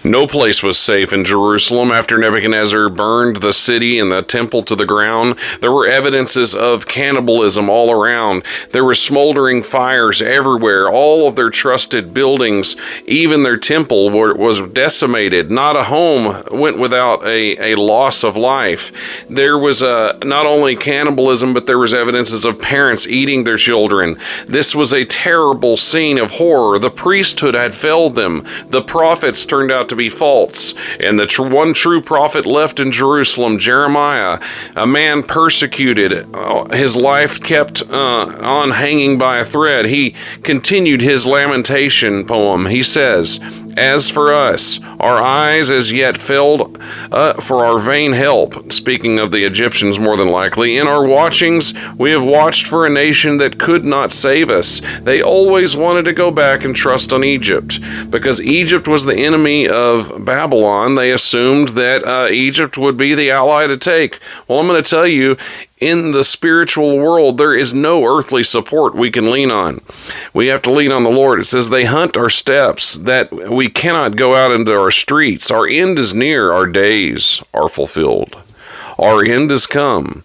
No place was safe in Jerusalem after Nebuchadnezzar burned the city and the temple to the ground. There were evidences of cannibalism all around. There were smoldering fires everywhere. All of their trusted buildings, even their temple, was decimated. Not a home went without a loss of life. There was not only cannibalism, but there was evidences of parents eating their children. This was a terrible scene of horror. The priesthood had failed them. The prophets turned out to be false, and the one true prophet left in Jerusalem, Jeremiah, a man persecuted, his life kept on hanging by a thread. He continued his lamentation poem. He says, "As for us, our eyes as yet failed for our vain help," speaking of the Egyptians more than likely. "In our watchings, we have watched for a nation that could not save us." They always wanted to go back and trust on Egypt. Because Egypt was the enemy of Babylon, they assumed that Egypt would be the ally to take. Well, I'm going to tell you, in the spiritual world, there is no earthly support we can lean on. We have to lean on the Lord. It says they hunt our steps, that we cannot go out into our streets. Our end is near. Our days are fulfilled. Our end is come.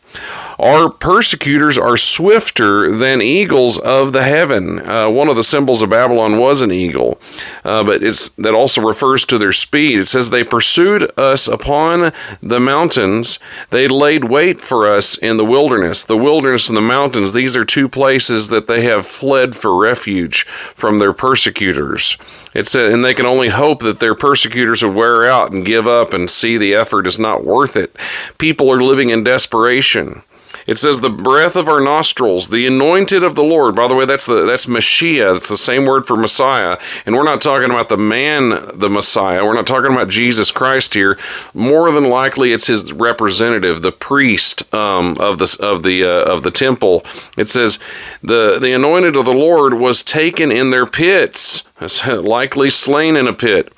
Our persecutors are swifter than eagles of the heaven. One of the symbols of Babylon was an eagle, but that also refers to their speed. It says they pursued us upon the mountains. They laid wait for us in the wilderness. The wilderness and the mountains, these are two places that they have fled for refuge from their persecutors. It said, and they can only hope that their persecutors would wear out and give up and see the effort is not worth it. People are living in desperation. It says the breath of our nostrils, the anointed of the Lord. By the way, that's Mashiach. That's the same word for Messiah. And we're not talking about the man, the Messiah. We're not talking about Jesus Christ here. More than likely, it's his representative, the priest of the temple. It says the anointed of the Lord was taken in their pits, likely slain in a pit.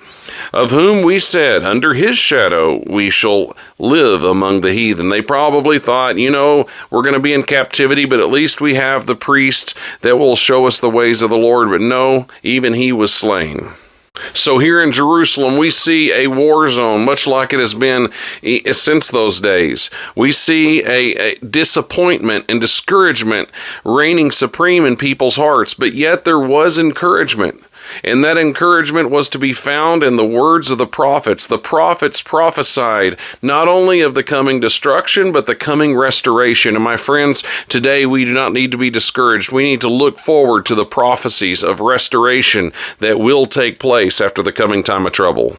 Of whom we said, under his shadow we shall live among the heathen. They probably thought, we're going to be in captivity, but at least we have the priest that will show us the ways of the Lord. But no, even he was slain. So here in Jerusalem, we see a war zone, much like it has been since those days. We see a disappointment and discouragement reigning supreme in people's hearts, but yet there was encouragement. And that encouragement was to be found in the words of the prophets. The prophets prophesied not only of the coming destruction, but the coming restoration. And my friends, today we do not need to be discouraged. We need to look forward to the prophecies of restoration that will take place after the coming time of trouble.